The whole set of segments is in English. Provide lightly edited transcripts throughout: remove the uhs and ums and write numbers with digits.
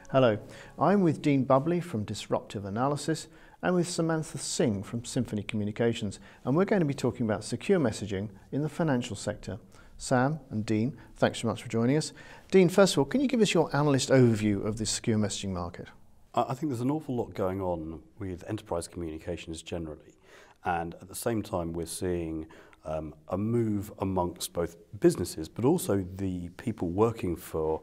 Hello, I'm with Dean Bubley from Disruptive Analysis and with Samantha Singh from Symphony Communications, and we're going to be talking about secure messaging in the financial sector. Sam and Dean, thanks so much for joining us. Dean, first of all, can you give us your analyst overview of the secure messaging market? I think there's an awful lot going on with enterprise communications generally, and at the same time we're seeing a move amongst both businesses but also the people working for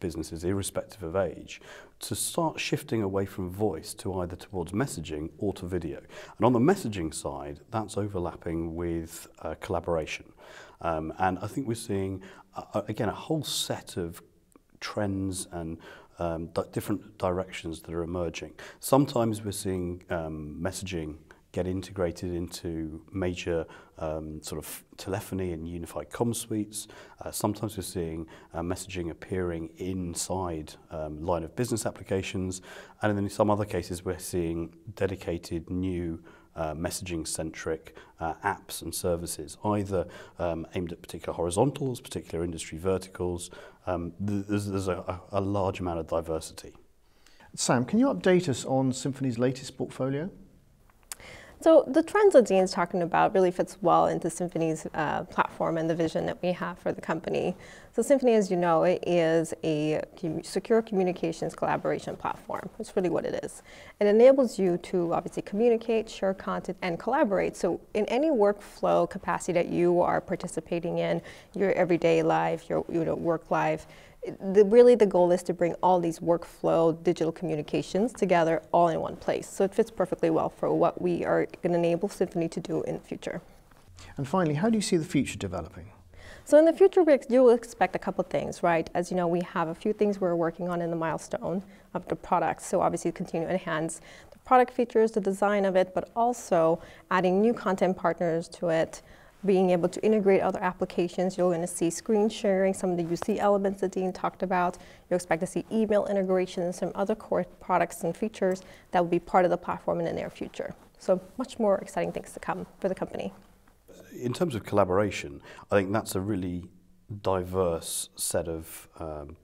businesses, irrespective of age, to start shifting away from voice to either towards messaging or to video. And on the messaging side, that's overlapping with collaboration. And I think we're seeing, again, a whole set of trends and different directions that are emerging. Sometimes we're seeing messaging get integrated into major sort of telephony and unified comm suites. Sometimes we're seeing messaging appearing inside line of business applications, and then in some other cases we're seeing dedicated new messaging-centric apps and services, either aimed at particular horizontals, particular industry verticals. There's a large amount of diversity. Sam, can you update us on Symphony's latest portfolio? So the trends that Dean's talking about really fits well into Symphony's platform and the vision that we have for the company. So Symphony, as you know, is a secure communications collaboration platform. That's really what it is. It enables you to obviously communicate, share content, and collaborate. So in any workflow capacity that you are participating in, your everyday life, your work life, really the goal is to bring all these workflow digital communications together all in one place. So it fits perfectly well for what we are going to enable Symphony to do in the future. And finally, how do you see the future developing? So in the future, you'll expect a couple things, right? As you know, we have a few things we're working on in the milestone of the product. So obviously continue to enhance the product features, the design of it, but also adding new content partners to it, being able to integrate other applications. You're going to see screen sharing, some of the UC elements that Dean talked about. You'll expect to see email integration and some other core products and features that will be part of the platform in the near future. So much more exciting things to come for the company. In terms of collaboration, I think that's a really diverse set of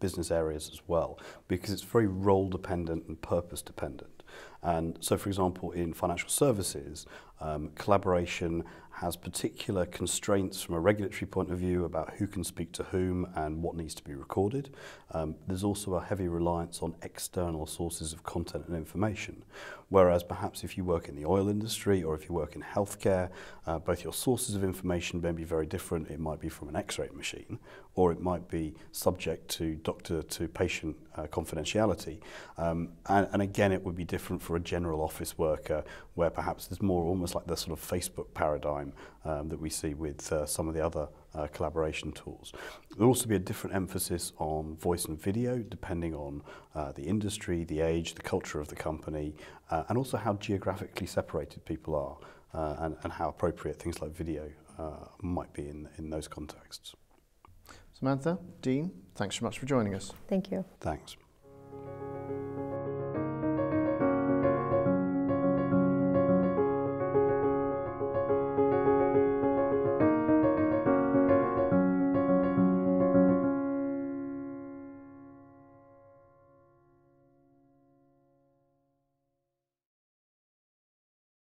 business areas as well, because it's very role dependent and purpose dependent. And so, for example, in financial services, collaboration has particular constraints from a regulatory point of view about who can speak to whom and what needs to be recorded. There's also a heavy reliance on external sources of content and information, whereas perhaps if you work in the oil industry or if you work in healthcare, both your sources of information may be very different. It might be from an X-ray machine, or it might be subject to doctor to patient confidentiality. And again, it would be different for a general office worker, where perhaps there's more almost like the sort of Facebook paradigm that we see with some of the other collaboration tools. There'll also be a different emphasis on voice and video, depending on the industry, the age, the culture of the company, and also how geographically separated people are, and how appropriate things like video might be in those contexts. Samantha, Dean, thanks so much for joining us. Thank you. Thanks.